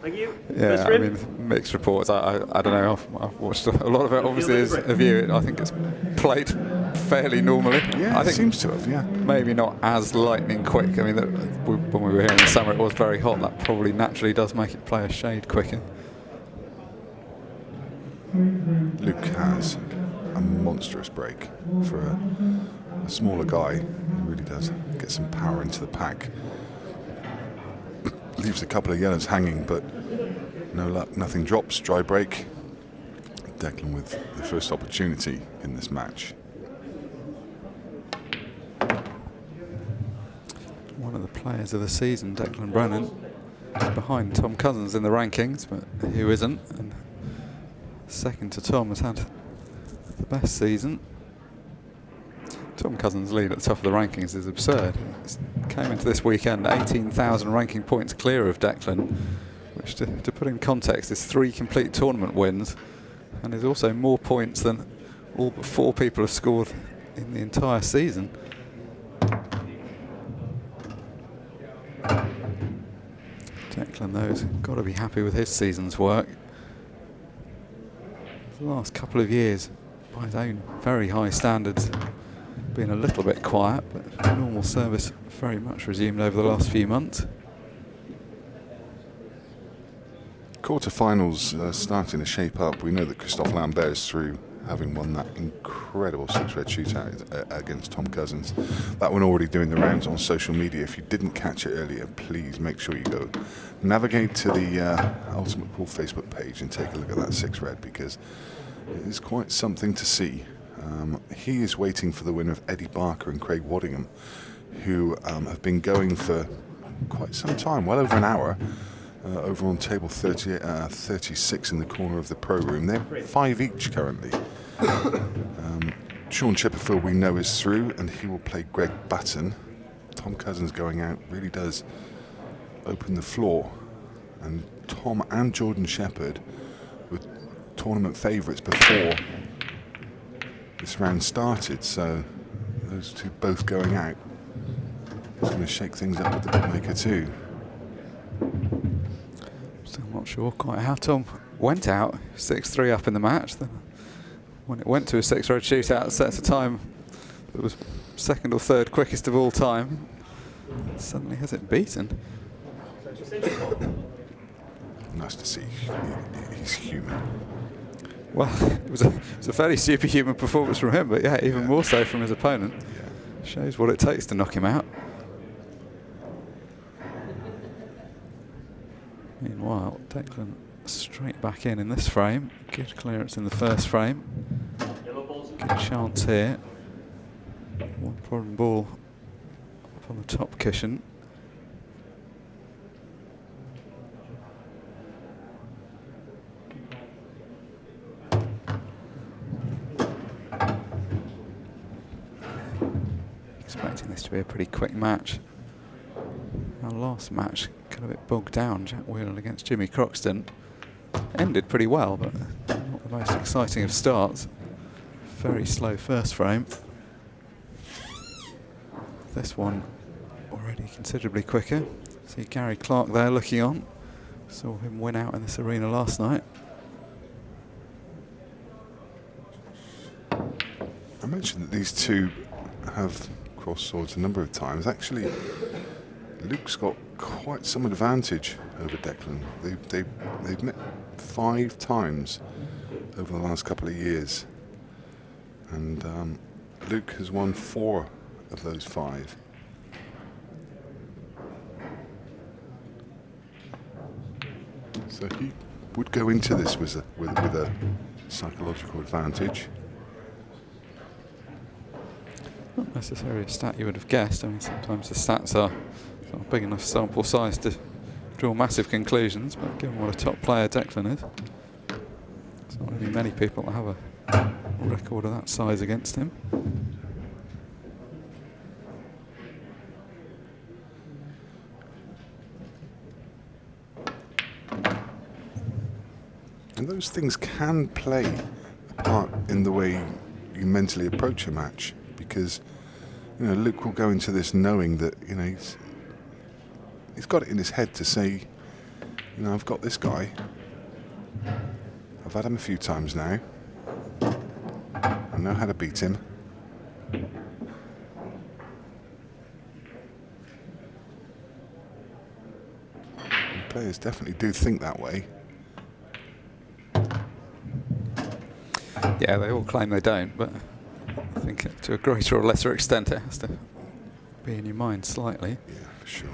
Yeah, I mean, mixed reports. I don't know. I've watched a lot of it. Obviously, as a viewer, I think it's played fairly normally. Yeah, I think it seems to have. Yeah, maybe not as lightning quick. I mean, when we were here in the summer, it was very hot. That probably naturally does make it play a shade quicker. Luke has a monstrous break for a smaller guy. He really does get some power into the pack. Leaves a couple of yellows hanging, but no luck, nothing drops. Dry break. Declan with the first opportunity in this match. One of the players of the season, Declan Brennan, is behind Tom Cousins in the rankings, but who isn't? And second to Tom, has had the best season. Tom Cousins' lead at the top of the rankings is absurd. He came into this weekend 18,000 ranking points clear of Declan, which to put in context is 3 complete tournament wins and is also more points than all but 4 people have scored in the entire season. Declan, though, has got to be happy with his season's work. The last couple of years, by his own very high standards, been a little bit quiet, but normal service very much resumed over the last few months. Quarterfinals starting to shape up. We know that Christophe Lambert is through, having won that incredible 6-red shootout against Tom Cousins. That one already doing the rounds on social media. If you didn't catch it earlier, please make sure you go navigate to the Ultimate Pool Facebook page and take a look at that 6-red, because it is quite something to see. He is waiting for the win of Eddie Barker and Craig Waddingham, who have been going for quite some time, well over an hour, over on table 36 in the corner of the pro room. They're 5 each currently. Sean Chipperfield, we know, is through, and he will play Greg Button. Tom Cousins going out really does open the floor, and Tom and Jordan Shepherd were tournament favourites before this round started, so those two both going out. It's going to shake things up with the bookmaker too. Still not sure quite how Tom went out. 6-3 up in the match. Then when it went to a 6-red shootout, sets a time that was second or third quickest of all time. Suddenly has it beaten. Nice to see. He's human. Well, it was a fairly superhuman performance from him, but yeah, even more so from his opponent. Yeah. Shows what it takes to knock him out. Meanwhile, Declan straight back in this frame. Good clearance in the first frame. Good chance here. One problem ball up on the top cushion. Expecting this to be a pretty quick match. Our last match got a bit bogged down. Jack Whelan against Jimmy Croxton ended pretty well, but not the most exciting of starts. Very slow first frame. This one already considerably quicker. See Gary Clark there looking on. Saw him win out in this arena last night. I mentioned that these two have crossed swords a number of times. Actually, Luke's got quite some advantage over Declan. They've met 5 times over the last couple of years, and Luke has won 4 of those 5. So he would go into this with a psychological advantage. Not necessarily a stat you would have guessed. I mean, sometimes the stats are sort of big enough sample size to draw massive conclusions, but given what a top player Declan is, there's not really many people that have a record of that size against him. And those things can play a part in the way you mentally approach a match, because Luke will go into this knowing that he's got it in his head to say You know, I've got this guy. I've had him a few times now. I know how to beat him. And players definitely do think that way. Yeah, they all claim they don't, but I think to a greater or lesser extent it has to be in your mind slightly. Yeah, for sure.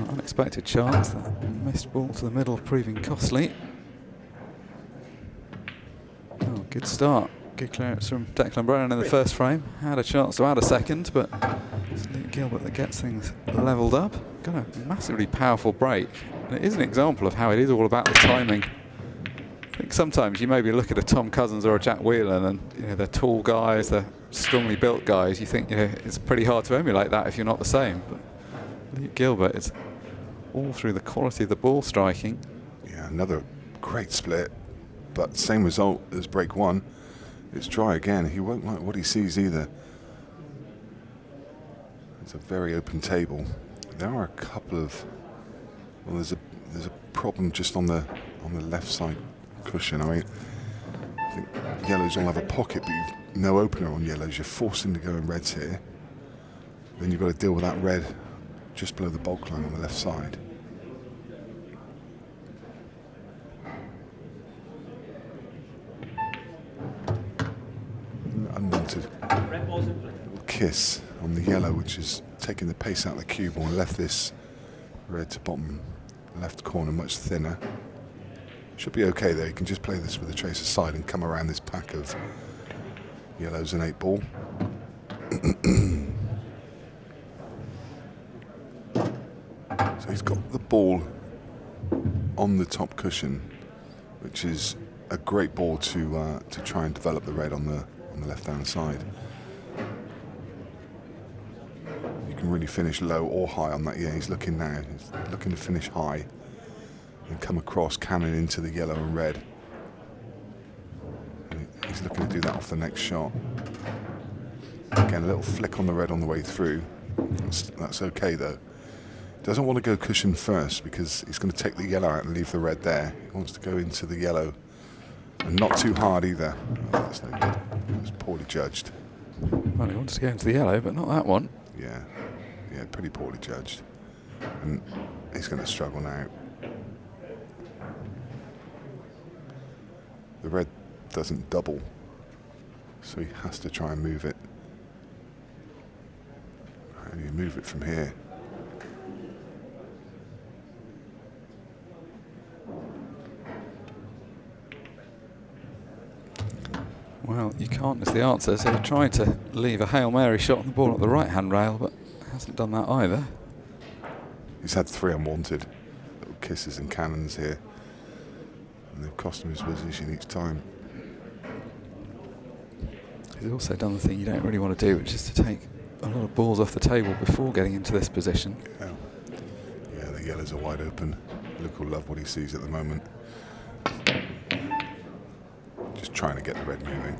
Unexpected chance, that missed ball to the middle proving costly. Oh, good start. Good clearance from Declan Brennan in the first frame. Had a chance to add a second, but it's Luke Gilbert that gets things levelled up. Got a massively powerful break. And it is an example of how it is all about the timing. I think sometimes you maybe look at a Tom Cousins or a Jack Whelan and they're tall guys, they're strongly built guys. You think it's pretty hard to emulate that if you're not the same. But Luke Gilbert, it's all through the quality of the ball striking. Yeah, another great split, but same result as break one. It's dry again. He won't like what he sees either. It's a very open table. There are a couple of, well, there's a problem just on the left side cushion. I mean, I think yellows all have a pocket, but you've no opener on yellows. You're forcing to go in reds here. Then you've got to deal with that red just below the bulk line on the left side. Unwanted little kiss on the yellow, which is taking the pace out of the cue ball and left this red to bottom left corner much thinner. Should be okay though. You can just play this with a trace aside and come around this pack of yellows and 8 ball. So he's got the ball on the top cushion, which is a great ball to try and develop the red on the left-hand side. You can really finish low or high on that. Yeah, he's looking now. He's looking to finish high and come across, cannon into the yellow and red. And he's looking to do that off the next shot. Again, a little flick on the red on the way through. That's okay though. Doesn't want to go cushion first because he's going to take the yellow out and leave the red there. He wants to go into the yellow and not too hard either. Oh, that's no good. That was poorly judged. Well, he wants to go into the yellow, but not that one. Yeah, pretty poorly judged. And he's going to struggle now. The red doesn't double, so he has to try and move it. How do you move it from here? Well, you can't is the answer, so he tried to leave a Hail Mary shot on the ball at the right-hand rail, but hasn't done that either. He's had 3 unwanted little kisses and cannons here, and they've cost him his position each time. He's also done the thing you don't really want to do, which is to take a lot of balls off the table before getting into this position. Yeah, the yellows are wide open. Luke will love what he sees at the moment. Just trying to get the red moving.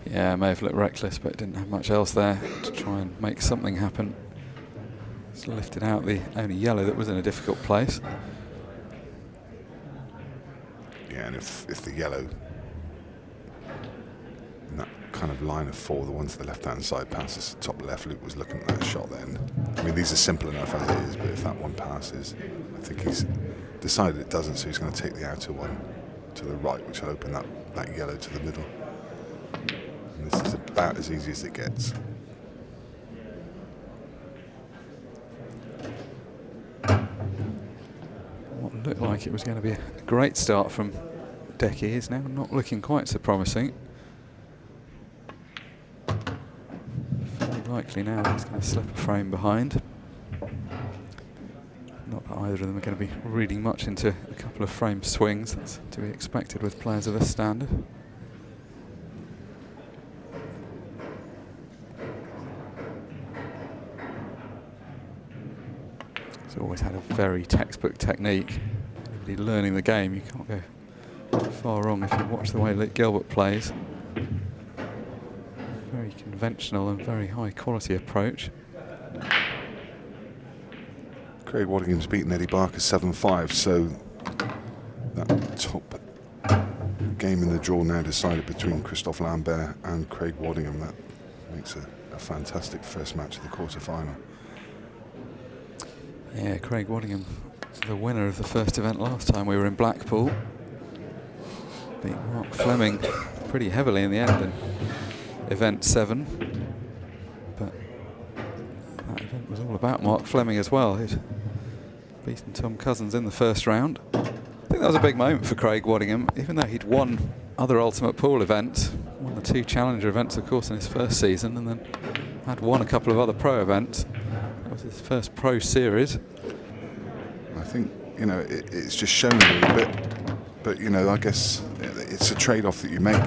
Yeah, may have looked reckless, but didn't have much else there to try and make something happen. Just lifted out the only yellow that was in a difficult place. Yeah, and if the yellow, in that kind of line of 4, the one to the left-hand side passes to top left, Luke was looking at that shot then. I mean, these are simple enough as it is, but if that one passes, I think he's decided it doesn't, so he's going to take the outer one to the right, which will open that yellow to the middle. And this is about as easy as it gets. What looked like it was going to be a great start from Decky is now not looking quite so promising. Fairly likely now he's going to slip a frame behind. Not that either of them are going to be reading much into a couple of frame swings. That's to be expected with players of this standard. He's always had a very textbook technique. Anybody learning the game, you can't go far wrong if you watch the way Luke Gilbert plays. very conventional and very high quality approach. Craig Waddingham's beaten Eddie Barker 7-5, so that top game in the draw now decided between Christophe Lambert and Craig Waddingham. That makes a fantastic first match of the quarter-final. Yeah, Craig Waddingham, the winner of the first event last time we were in Blackpool. Beat Mark Fleming pretty heavily in the end in event 7. But that event was all about Mark Fleming as well. He'd beaten Tom Cousins in the first round. I think that was a big moment for Craig Waddingham, even though he'd won other Ultimate Pool events, won the 2 Challenger events of course in his first season, and then had won a couple of other pro events. That was his first pro series. I think, you know, it's just shown a little bit, but you know, I guess it's a trade-off that you make.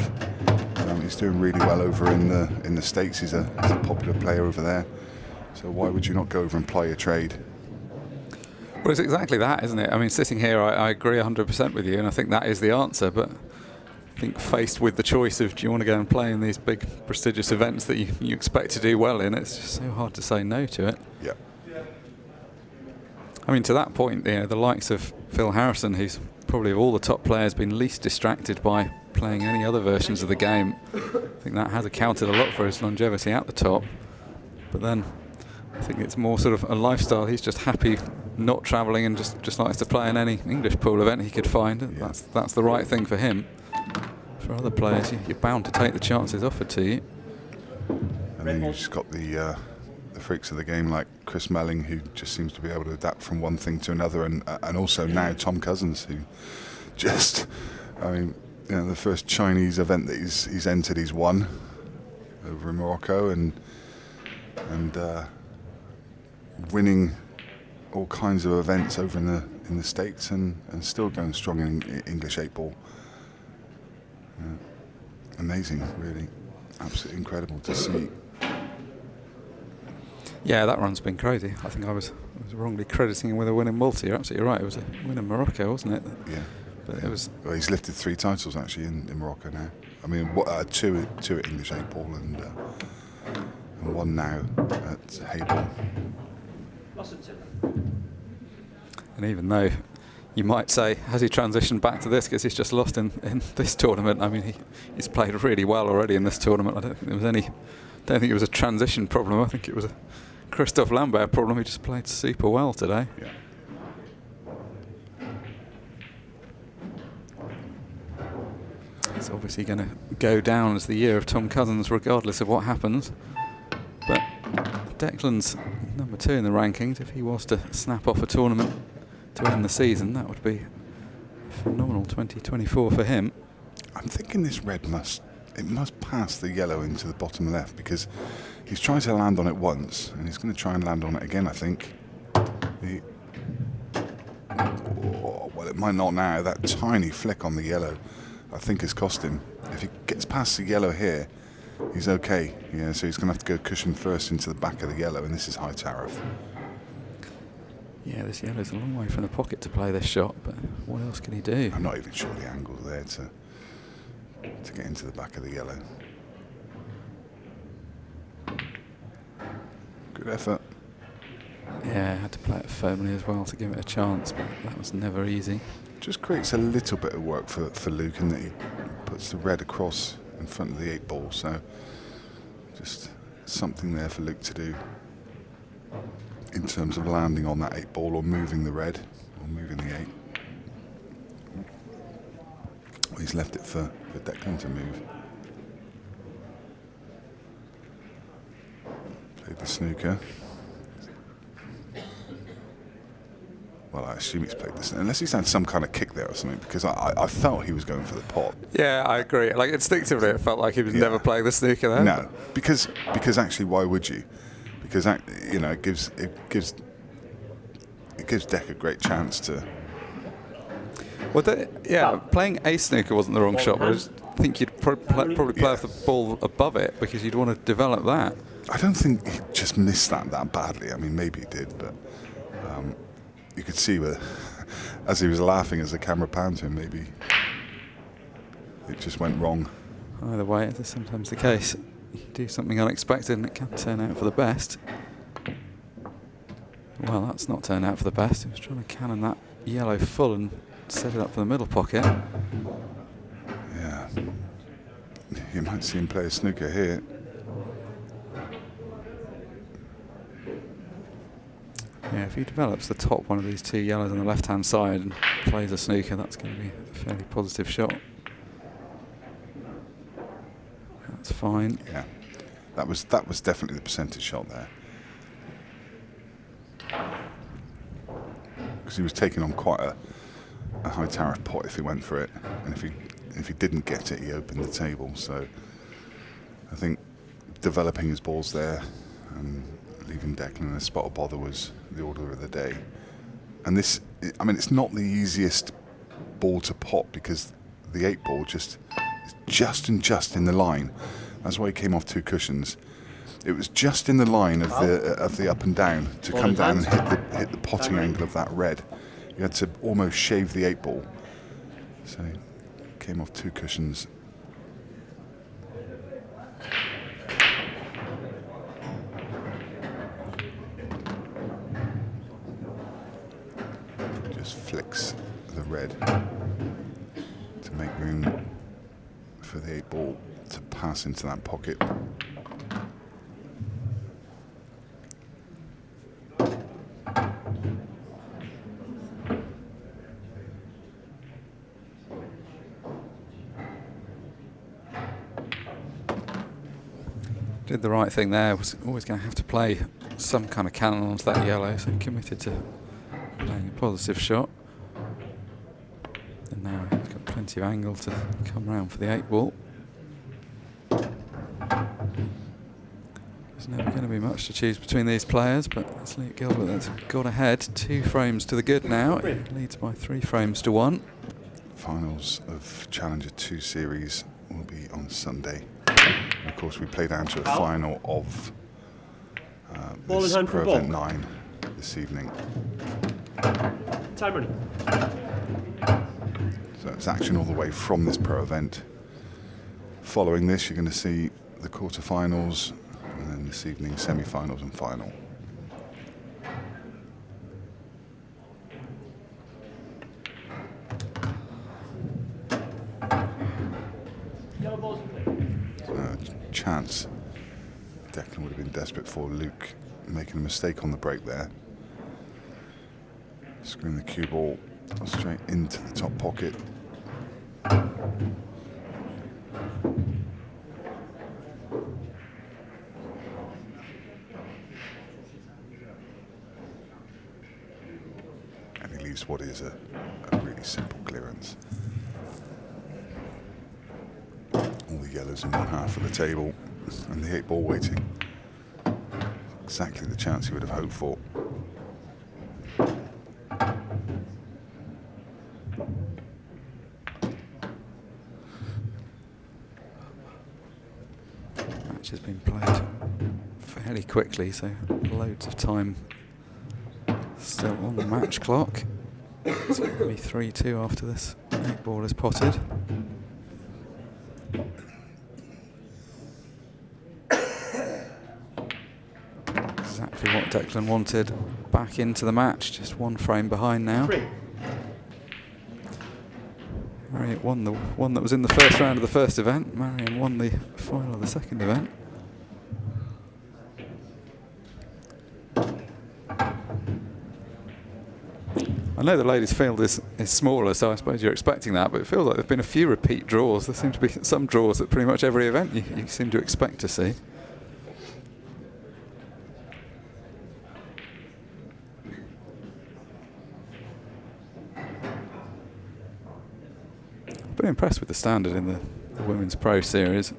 He's doing really well over in the States. He's a popular player over there, so why would you not go over and ply your trade? Well, it's exactly that, isn't it? I mean, sitting here, I agree 100% with you, and I think that is the answer. But I think faced with the choice of do you want to go and play in these big, prestigious events that you expect to do well in, it's just so hard to say no to it. Yeah. I mean, to that point, you know, the likes of Phil Harrison, who's probably of all the top players been least distracted by playing any other versions of the game. I think that has accounted a lot for his longevity at the top. But then I think it's more sort of a lifestyle. He's just happy not travelling and just likes to play in any English pool event he could find. Yeah. That's the right thing for him. For other players, you're bound to take the chances offered to you. And then you've just got the freaks of the game like Chris Melling, who just seems to be able to adapt from one thing to another, and also now Tom Cousins, who just, I mean, you know, the first Chinese event that he's entered, he's won over in Morocco, and winning all kinds of events over in the States, and still going strong in English 8-ball. Amazing, really, absolutely incredible to see. Yeah, that run's been crazy. I think I was wrongly crediting him with a win in Malta. You're absolutely right. It was a win in Morocco, wasn't it? Yeah. But yeah. it was. Well, he's lifted 3 titles actually in Morocco now. I mean, 2 at English 8-ball and 1 now at Hayball. And even though you might say, has he transitioned back to this because he's just lost in this tournament? I mean, he's played really well already in this tournament. I don't think it was a transition problem. I think it was a Christophe Lambert problem. He just played super well today. Yeah. It's obviously going to go down as the year of Tom Cousins, regardless of what happens. But Declan's number 2 in the rankings. If he was to snap off a tournament to end the season, that would be a phenomenal 2024 for him. I'm thinking this red must pass the yellow into the bottom left, because he's trying to land on it once and he's going to try and land on it again, I think. Well, it might not now. That tiny flick on the yellow, I think, has cost him. If he gets past the yellow here, he's okay. Yeah, so he's going to have to go cushion first into the back of the yellow, and this is high tariff. Yeah, this yellow's a long way from the pocket to play this shot, but what else can he do? I'm not even sure the angle's there to get into the back of the yellow. Good effort. Yeah, had to play it firmly as well to give it a chance, but that was never easy. Just creates a little bit of work for Luke, in that he puts the red across in front of the 8-ball, so just something there for Luke to do in terms of landing on that 8-ball or moving the red or moving the 8. Well, he's left it for Declan to move. Played the snooker. Well, I assume he's played this, unless he's had some kind of kick there or something, because I felt he was going for the pot. Yeah, I agree. Like, instinctively, it felt like he was never playing the snooker there. No, because actually, why would you? Because you know, it gives Deck a great chance to. Well, playing a snooker wasn't the wrong shot, but I just think you'd probably play with the ball above it, because you'd want to develop that. I don't think he just missed that badly. I mean, maybe he did, but you could see as he was laughing as the camera panned to him, maybe it just went wrong. Either way, that's sometimes the case. you do something unexpected and it can turn out for the best. Well, that's not turned out for the best. He was trying to cannon that yellow full and set it up for the middle pocket. Yeah. You might see him play a snooker here. Yeah, if he develops the top one of these two yellows on the left-hand side and plays a snooker, that's going to be a fairly positive shot. That's fine. Yeah, that was definitely the percentage shot there. Because he was taking on quite a high tariff pot if he went for it, and if he didn't get it, he opened the table. So I think developing his balls there and leaving Declan in a spot of bother was the order of the day. And this, I mean, it's not the easiest ball to pot because the 8 ball is just in the line. That's why he came off 2 cushions. It was just in the line of the up and down to come down and hit the potting angle of that red. You had to almost shave the 8 ball. So he came off 2 cushions. Just flicks the red to make room for the 8 ball to pass into that pocket. Did the right thing there. Was always going to have to play some kind of cannon onto that yellow, so committed to playing a positive shot. And now he's got plenty of angle to come round for the 8 ball. There's never going to be much to choose between these players, but it's Luke Gilbert that's got ahead. 2 frames to the good now. He leads by 3 frames to 1. Finals of Challenger 2 series will be on Sunday. And of course, we play down to a final of this Pro Event 9 this evening. Time running. So it's action all the way from this Pro Event. Following this, you're going to see the quarterfinals, and then this evening, semi-finals and final. Chance Declan would have been desperate for. Luke making a mistake on the break there. Screwing the cue ball straight into the top pocket. And he leaves what is a really simple clearance. All the yellows in one half of the table, and the 8 ball waiting. Exactly the chance he would have hoped for. Match has been played fairly quickly, so loads of time still on the match clock. It's going to be 3-2 after this 8 ball is potted. Exactly what Declan wanted. Back into the match, just 1 frame behind now. Marriott won the one that was in the first round of the first event. Marion won the final of the second event. I know the ladies' field is smaller, so I suppose you're expecting that, but it feels like there have been a few repeat draws. There seem to be some draws at pretty much every event you seem to expect to see. I've been impressed with the standard in the Women's Pro Series.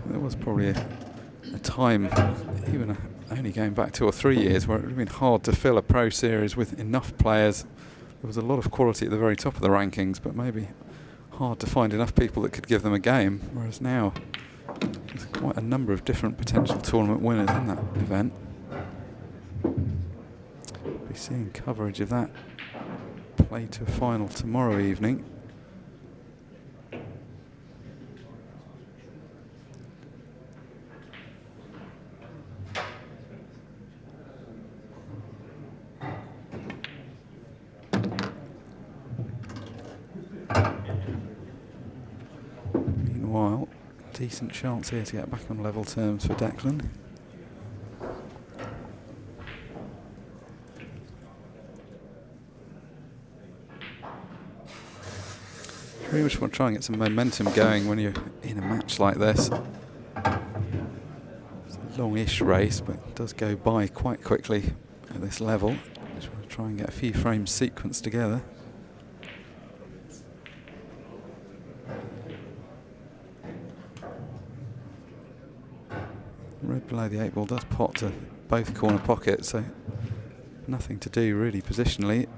There was probably a time, even only going back 2 or 3 years, where it would have been hard to fill a Pro Series with enough players. There was a lot of quality at the very top of the rankings, but maybe hard to find enough people that could give them a game, whereas now there's quite a number of different potential tournament winners in that event. We'll be seeing coverage of that play to a final tomorrow evening. Decent chance here to get back on level terms for Declan. Really much want to try and get some momentum going when you're in a match like this. It's a longish race, but it does go by quite quickly at this level. Just want to try and get a few frames sequenced together. Red below the 8 ball does pot to both corner pockets, so nothing to do really positionally.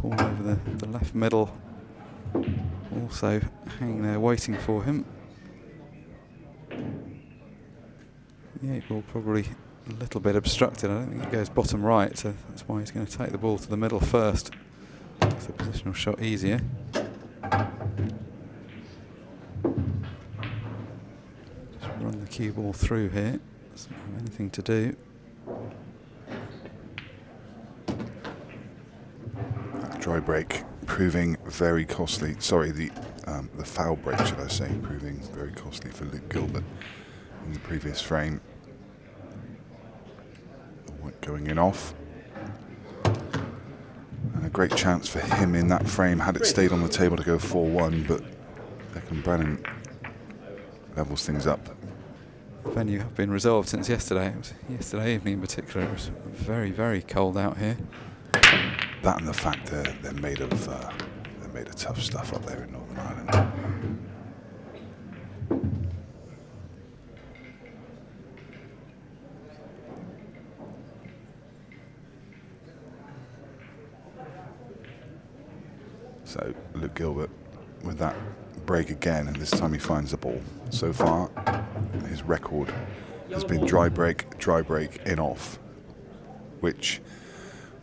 Ball over the left middle, also hanging there waiting for him. The 8 ball probably a little bit obstructed. I don't think it goes bottom right, so that's why he's going to take the ball to the middle first. Makes the positional shot easier. Just run the cue ball through here. Doesn't have anything to do. Dry break proving very costly. Sorry, the foul break, should I say, proving very costly for Luke Gilbert in the previous frame. The white going in off. And a great chance for him in that frame had it stayed on the table to go 4-1, but Declan Brennan levels things up. The venue have been resolved since yesterday. It was yesterday evening in particular. It was very, very cold out here. That and the fact they're made of tough stuff up there in Northern Ireland. So Luke Gilbert with that break again, and this time he finds the ball. So far, his record has been dry break, in off, which,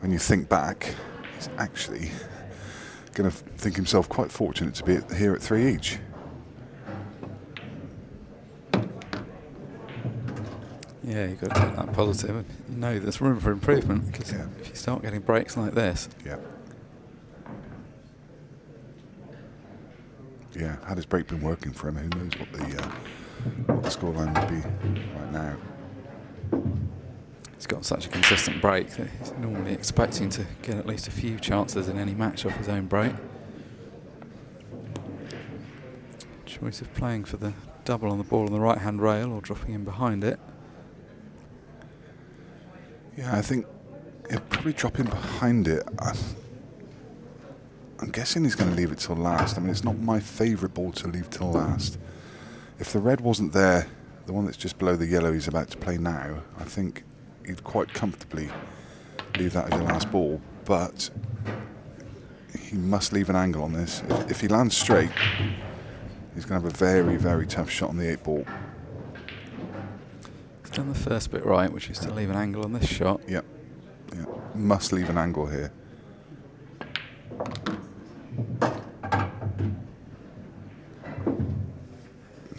when you think back, he's actually going to think himself quite fortunate to be here at 3 each. Yeah, you've got to take that positive. And you know there's room for improvement, because Yeah. if you start getting breaks like this. Yeah. Yeah, had his break been working for him, who knows what the scoreline would be right now. He's got such a consistent break that he's normally expecting to get at least a few chances in any match off his own break. Choice of playing for the double on the ball on the right hand rail or dropping in behind it. Yeah, I think he'll probably drop in behind it. I'm guessing he's going to leave it till last. I mean, it's not my favourite ball to leave till last. If the red wasn't there, the one that's just below the yellow he's about to play now, I think he'd quite comfortably leave that as your last ball. But he must leave an angle on this. If he lands straight, he's going to have a very, very tough shot on the 8 ball. He's done the first bit right, which is to leave an angle on this shot. Yep. Yeah. Must leave an angle here.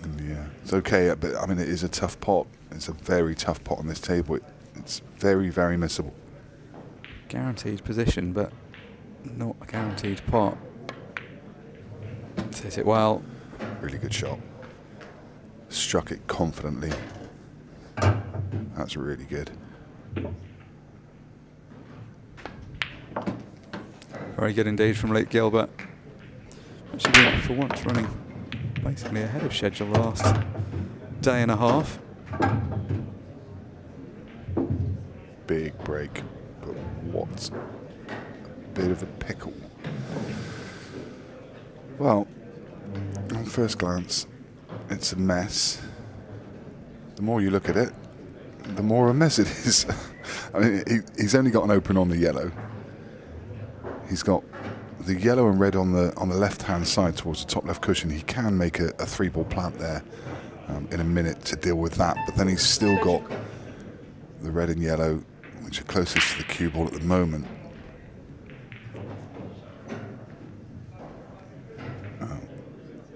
And yeah, it's okay, but I mean, it is a tough pot. It's a very tough pot on this table. It's very, very missable. Guaranteed position, but not a guaranteed pot. Hit it well. Really good shot. Struck it confidently. That's really good. Very good indeed from Luke Gilbert. Actually been, for once, running basically ahead of schedule the last day and a half. Big break, but what a bit of a pickle. Well, on first glance, it's a mess. The more you look at it, the more a mess it is. I mean, he's only got an open on the yellow. He's got the yellow and red on the left-hand side towards the top left cushion. He can make a 3-ball plant there in a minute to deal with that, but then he's still got the red and yellow, which are closest to the cue ball at the moment.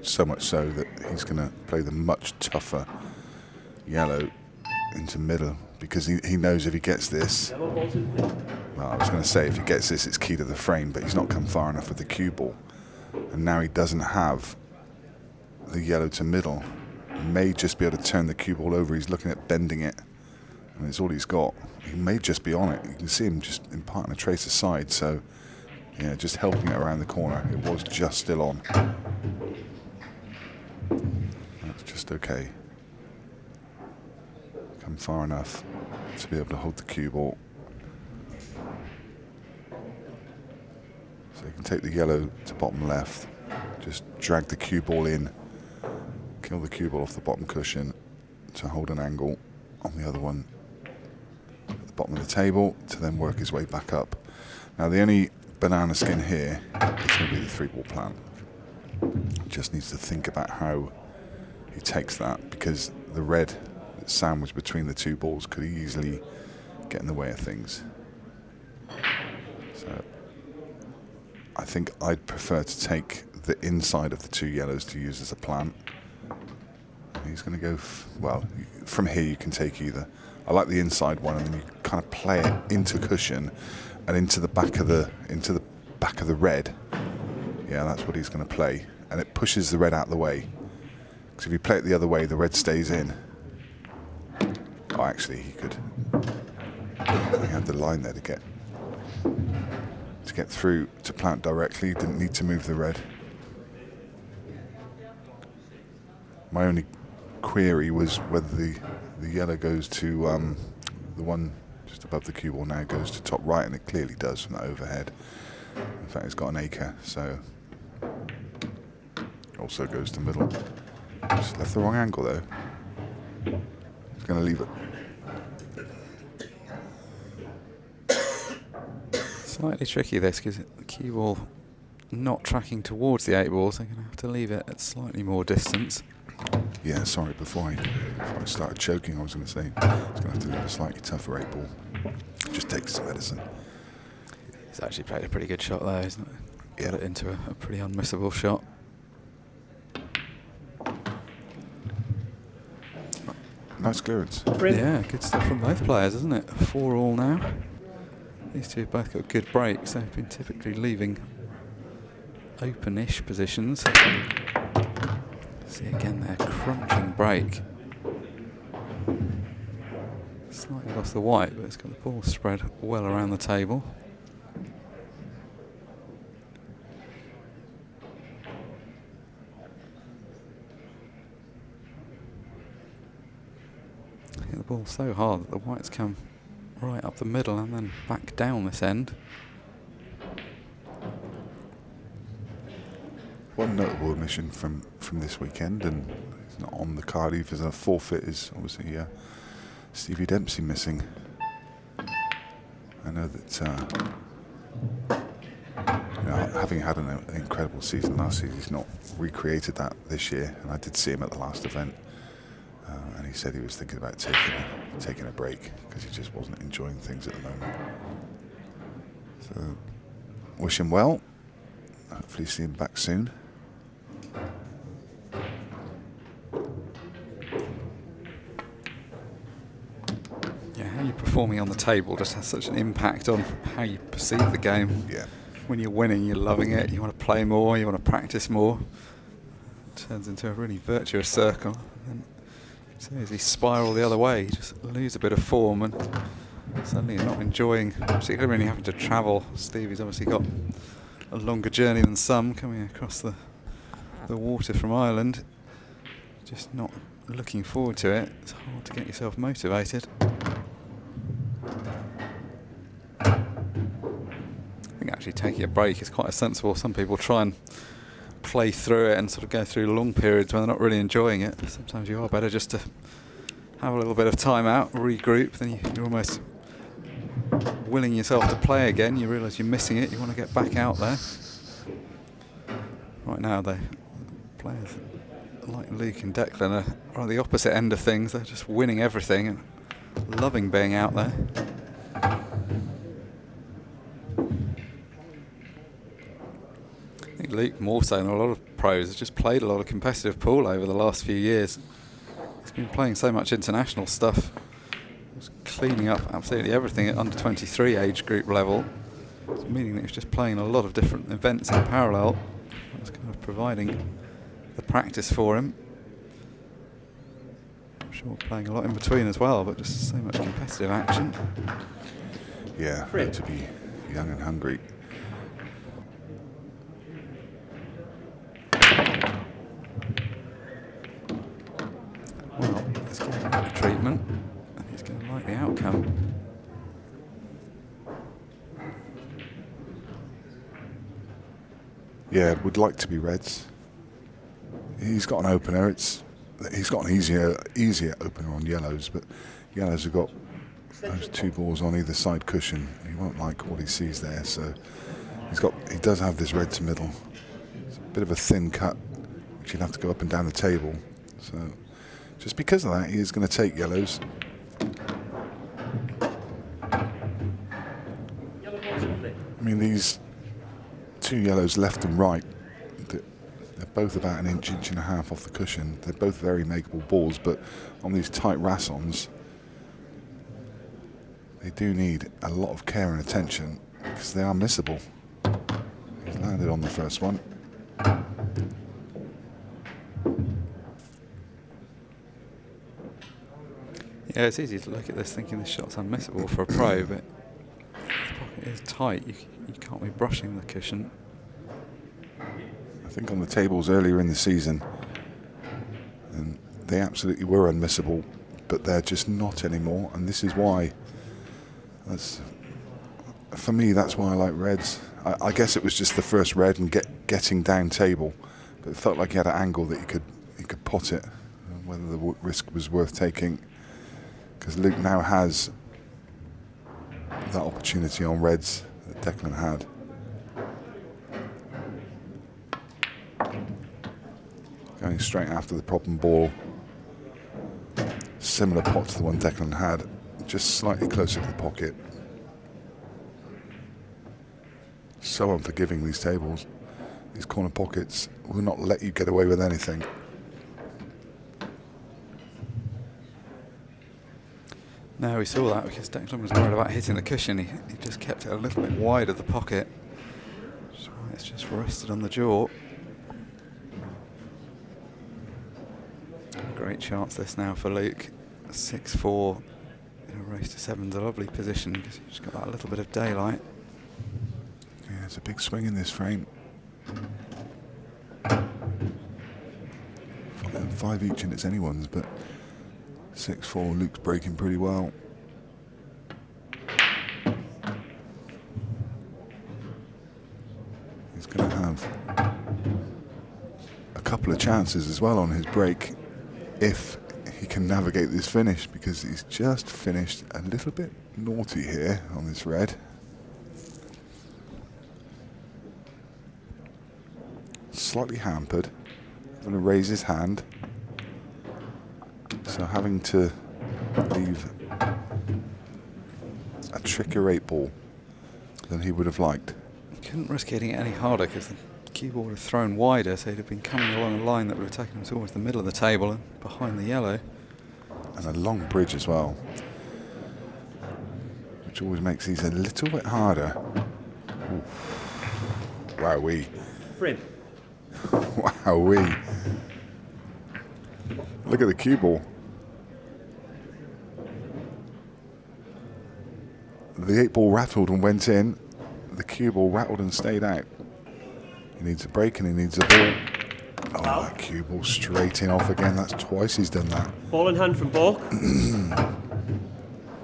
So much so that he's going to play the much tougher yellow into middle, because he knows if he gets this, well, I was going to say if he gets this, it's key to the frame, but he's not come far enough with the cue ball, and now he doesn't have the yellow to middle may just be able to turn the cue ball over. He's looking at bending it, and it's all he's got. He may just be on it. You can see him just imparting a trace aside, so yeah, just helping it around the corner. It was just still on. That's just okay. Come far enough to be able to hold the cue ball. So you can take the yellow to bottom left, just drag the cue ball in, kill the cue ball off the bottom cushion to hold an angle on the other one at the bottom of the table to then work his way back up. Now the only banana skin here is going to be the 3-ball plan. He just needs to think about how he takes that, because the red that's sandwiched between the 2 balls could easily get in the way of things. So I think I'd prefer to take the inside of the 2 yellows to use as a plan. He's going to go, well, from here you can take either. I like the inside one, and then you kind of play it into cushion and into the back of the red. Yeah, that's what he's going to play, and it pushes the red out of the way. Because if you play it the other way, the red stays in. Oh, actually, he could. He had the line there to get through to plant directly. Didn't need to move the red. My only query was whether the yellow goes to the one just above the cue ball now goes to top right, and it clearly does from that overhead. In fact, it's got an acre, so it also goes to middle. Just left the wrong angle though. He's going to leave it. Slightly tricky this, because the cue ball not tracking towards the 8 balls. They're going to have to leave it at slightly more distance. Yeah, sorry, before I started choking, I was going to say he's going to have to leave a slightly tougher 8 ball. Just take some medicine. He's actually played a pretty good shot there, isn't it? Got it into a pretty unmissable shot. Nice clearance. Yeah, good stuff from both players, isn't it? 4 all now. These two have both got good breaks. They've been typically leaving open-ish positions. See again there, crunching break. Slightly lost the white, but it's got the ball spread well around the table. Hit the ball so hard that the whites come right up the middle and then back down this end. One notable omission from this weekend, and it's not on the card either as a forfeit, is obviously Stevie Dempsey missing. I know that having had an incredible season last season, he's not recreated that this year, and I did see him at the last event, and he said he was thinking about taking a break because he just wasn't enjoying things at the moment. So wish him well. Hopefully see him back soon. Yeah, how you're performing on the table just has such an impact on how you perceive the game. Yeah. When you're winning, you're loving it, you want to play more, you want to practice more. It turns into a really virtuous circle. And as you spiral the other way, you just lose a bit of form, and suddenly you're not enjoying, particularly when you're having to travel. Stevie's obviously got a longer journey than some, coming across the water from Ireland. Just not looking forward to it. It's hard to get yourself motivated. I think actually taking a break is quite sensible. Some people try and play through it and sort of go through long periods when they're not really enjoying it. Sometimes you are better just to have a little bit of time out, regroup, then you're almost willing yourself to play again. You realise you're missing it, you want to get back out there. Right now the players like Luke and Declan are on the opposite end of things. They're just winning everything and loving being out there. I think Luke, more so than a lot of pros, has just played a lot of competitive pool over the last few years. He's been playing so much international stuff. He's cleaning up absolutely everything at under 23 age group level, meaning that he was just playing a lot of different events in parallel. That was kind of providing the practice for him. sure playing a lot in between as well, but just so much competitive action. Yeah, to be young and hungry. Well, he's going to like the treatment, and he's going to like the outcome. Yeah, would like to be reds. He's got an opener. He's got an easier opener on yellows, but yellows have got those 2 balls on either side cushion. He won't like what he sees there, so he does have this red to middle. It's a bit of a thin cut, which he'll have to go up and down the table. So just because of that, he is going to take yellows. I mean, these 2 yellows left and right, they're both about an inch and a half off the cushion. They're both very makeable balls, but on these tight Rassons, they do need a lot of care and attention because they are missable. He's landed on the first one. Yeah, it's easy to look at this thinking this shot's unmissable for a pro, but the pocket is tight. You can't be brushing the cushion. I think on the tables earlier in the season, and they absolutely were unmissable, but they're just not anymore, and this is why. For me, that's why I like reds. I guess it was just the first red and getting down table, but it felt like he had an angle that he could pot it, whether the risk was worth taking, because Luke now has that opportunity on reds that Declan had. Going straight after the problem ball. Similar pot to the one Declan had, just slightly closer to the pocket. So unforgiving, these tables. These corner pockets will not let you get away with anything. No, we saw that because Declan was worried about hitting the cushion. He just kept it a little bit wide of the pocket. That's why it's just rested on the jaw. Great chance this now for Luke. 6-4 in a race to 7's a lovely position because he's got that little bit of daylight. Yeah, it's a big swing in this frame. 5 each and it's anyone's, but 6-4, Luke's breaking pretty well. He's going to have a couple of chances as well on his break if he can navigate this finish, because he's just finished a little bit naughty here on this red. Slightly hampered. Going to raise his hand. So having to leave a trickier 8 ball than he would have liked. Couldn't risk hitting it any harder because the cue ball would have thrown wider, so he'd have been coming along a line that would have taken him towards the middle of the table and behind the yellow. And a long bridge as well, which always makes these a little bit harder. Wowee. Frin. Wowee. Look at the cue ball. The 8 ball rattled and went in. The cue ball rattled and stayed out. He needs a break and he needs a ball. Oh, that cue ball straight in off again. That's twice he's done that. Ball in hand from Bork.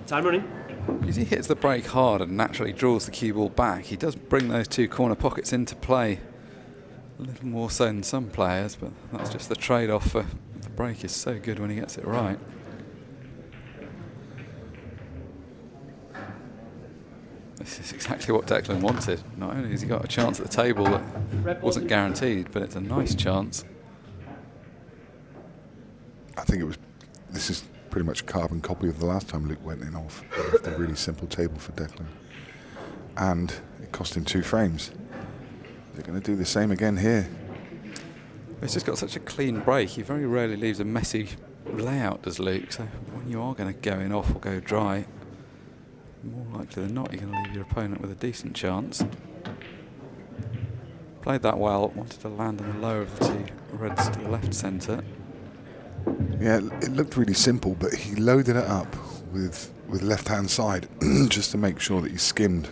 Time running. Because he hits the break hard and naturally draws the cue ball back, he does bring those 2 corner pockets into play a little more so than some players, but that's just the trade-off for the break is so good when he gets it right. This is exactly what Declan wanted. Not only has he got a chance at the table that wasn't guaranteed, but it's a nice chance. I think this is pretty much a carbon copy of the last time Luke went in off. He left a really simple table for Declan. And it cost him 2 frames. They're going to do the same again here. He's just got such a clean break. He very rarely leaves a messy layout, does Luke. So when you are going to go in off or go dry, more likely than not you're going to leave your opponent with a decent chance. Played that well, wanted to land on the lower of the 2 reds to the left centre. Yeah, it looked really simple, but he loaded it up with left-hand side just to make sure that he skimmed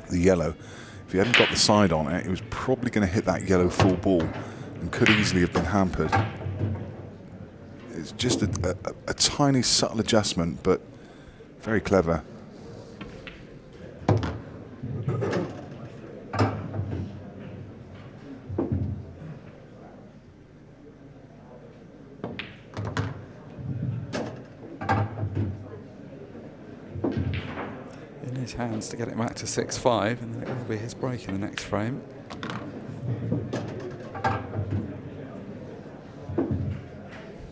the yellow. If he hadn't got the side on it, he was probably going to hit that yellow full ball and could easily have been hampered. It's just a tiny, subtle adjustment, but very clever. In his hands to get it back to 6-5, and then it will be his break in the next frame.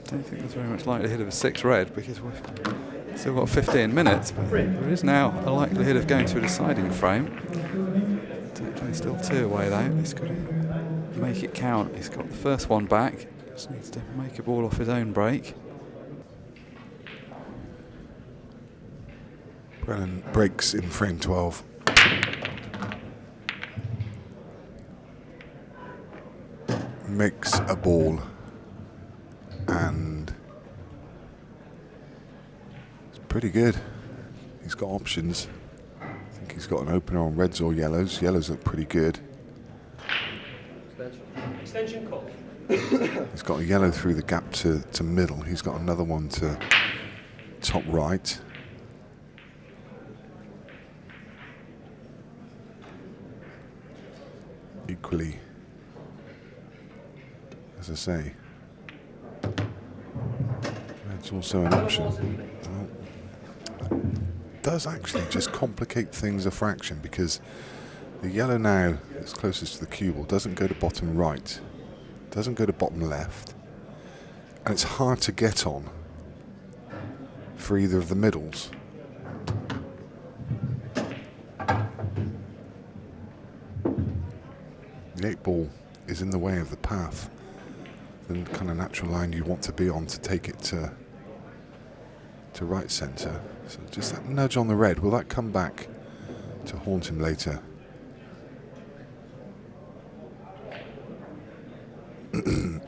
Don't think there's very much likelihood of a 6 red because we've still got 15 minutes, but there is now a likelihood of going to a deciding frame. Declan's still 2 away though. He's got to make it count. He's got the first one back, just needs to make a ball off his own break. Brennan breaks in frame 12. Makes a ball. And it's pretty good. He's got options. I think he's got an opener on reds or yellows. Yellows look pretty good. Extension call. He's got a yellow through the gap to middle. He's got another one to top right. Equally, as I say, it's also an option. Well, it does actually just complicate things a fraction because the yellow now that's closest to the cue ball doesn't go to bottom right, doesn't go to bottom left, and it's hard to get on for either of the middles. The 8 ball is in the way of the path, the kind of natural line you want to be on to take it to right centre. So just that nudge on the red, will that come back to haunt him later? He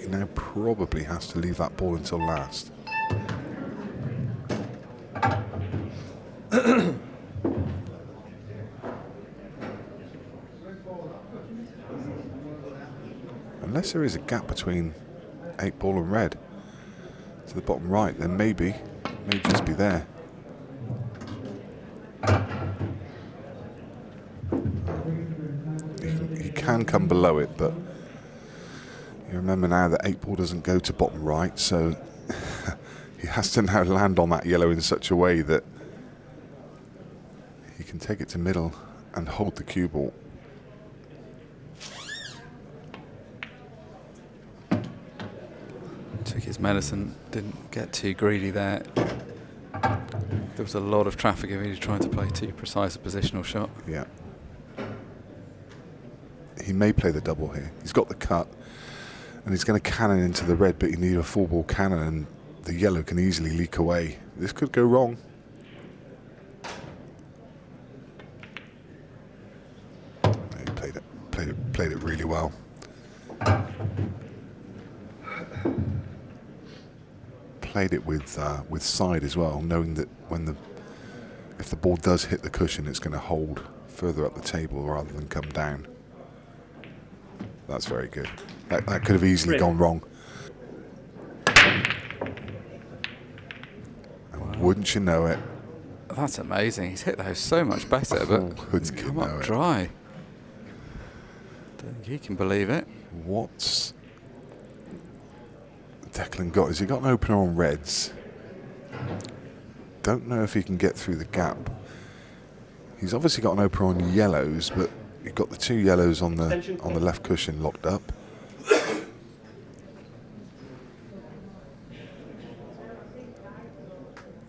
now probably has to leave that ball until last. Unless there is a gap between 8 ball and red to the bottom right, then maybe it may just be there. He can come below it, but you remember now that 8 ball doesn't go to bottom right, so he has to now land on that yellow in such a way that he can take it to middle and hold the cue ball. Took his medicine, didn't get too greedy there. There was a lot of traffic if he was trying to play too precise a positional shot. Yeah. He may play the double here. He's got the cut and he's going to cannon into the red, but you need a full ball cannon and the yellow can easily leak away. This could go wrong. He played it really well. Played it with side as well, knowing that if the ball does hit the cushion, it's going to hold further up the table rather than come down. That's very good. That could have easily gone wrong. And wouldn't you know it? That's amazing. He's hit those so much better, but it's come up dry. Don't think he can believe it. What's Declan got? Has he got an opener on reds? Don't know if he can get through the gap. He's obviously got an opener on yellows, but you've got the 2 yellows on the left cushion locked up.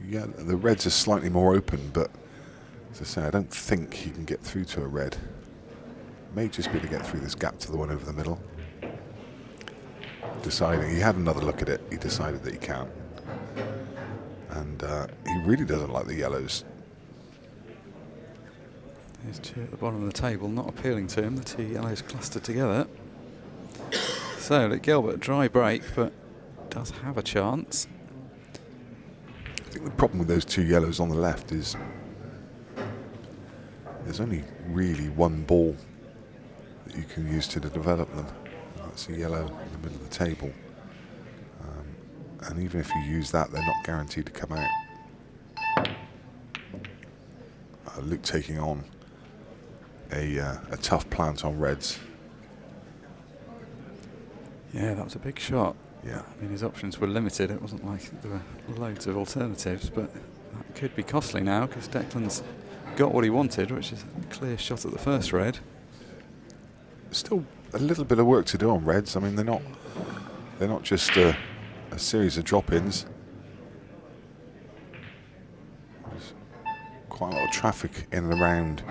Yeah, the reds are slightly more open, but as I say, I don't think he can get through to a red. May just be to get through this gap to the one over the middle. Deciding, he had another look at it, he decided that he can't. And he really doesn't like the yellows. There's 2 at the bottom of the table, not appealing to him, the 2 yellows clustered together. so. Luke Gilbert, dry break, but does have a chance. I think the problem with those two yellows on the left is there's only really one ball that you can use to develop them. And that's a yellow in the middle of the table. And even if you use that, they're not guaranteed to come out. Luke taking on a tough plant on reds. Yeah, that was a big shot. Yeah. I mean, his options were limited. It wasn't like there were loads of alternatives, but that could be costly now because Declan's got what he wanted, which is a clear shot at the first red. Still a little bit of work to do on reds. I mean, they're not just a series of drop-ins. There's quite a lot of traffic in and around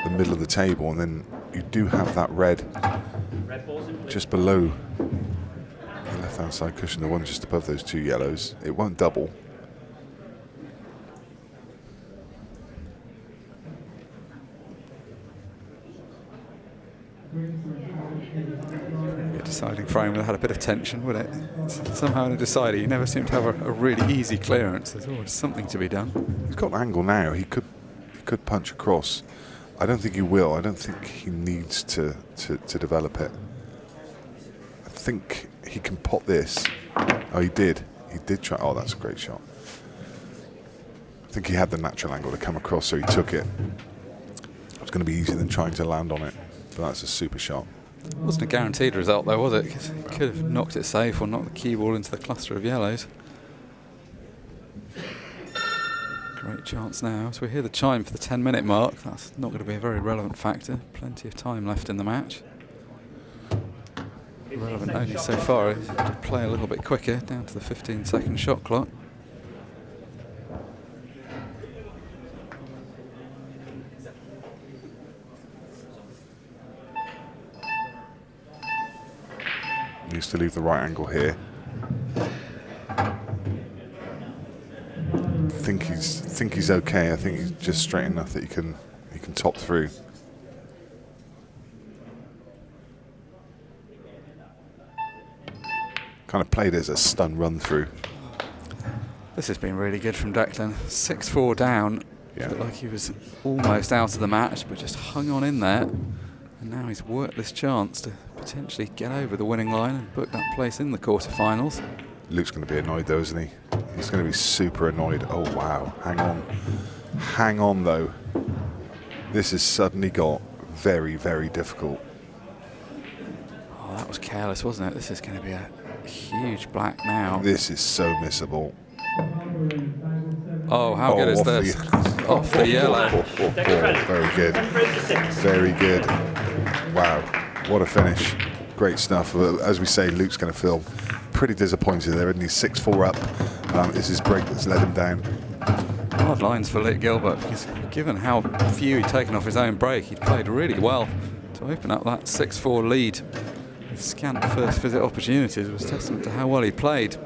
the middle of the table, and then you do have that red just below the left-hand side cushion, the one just above those two yellows. It won't double. A deciding frame would have had a bit of tension, would it? Somehow in a decider, you never seem to have a really easy clearance. There's always something to be done. He's got an angle now. He could punch across. I don't think he will. I don't think he needs to develop it. I think he can pot this. Oh, he did. He did try. Oh, that's a great shot. I think he had the natural angle to come across, so he took it. It was going to be easier than trying to land on it. But that's a super shot. It wasn't a guaranteed result, though, was it? Because he could have knocked it safe or knocked the cue ball into the cluster of yellows. Great chance now. So we hear the chime for the 10-minute mark. That's not going to be a very relevant factor. Plenty of time left in the match. Relevant only so far is to play a little bit quicker, down to the 15-second shot clock. Needs to leave the right angle here. Think he's okay. I think he's just straight enough that he can top through. Kind of played as a stun run through. This has been really good from Declan. 6-4 down. Yeah. Looked like he was almost out of the match, but just hung on in there. And now he's worked this chance to potentially get over the winning line and book that place in the quarterfinals. Luke's going to be annoyed though, isn't he? He's going to be super annoyed. Oh wow, hang on. Hang on though. This has suddenly got very, very difficult. Oh, that was careless, wasn't it? This is going to be a huge black now. This is so missable. Oh, how good is this? Off the yellow. Very good. Very good. Wow, what a finish. Great stuff. As we say, Luke's going to feel pretty disappointed there, isn't he? 6-4 up. It's his break that's let him down. Hard lines for Luke Gilbert, because given how few he'd taken off his own break, he'd played really well to open up that 6-4 lead. With scant first visit opportunities was testament to how well he played.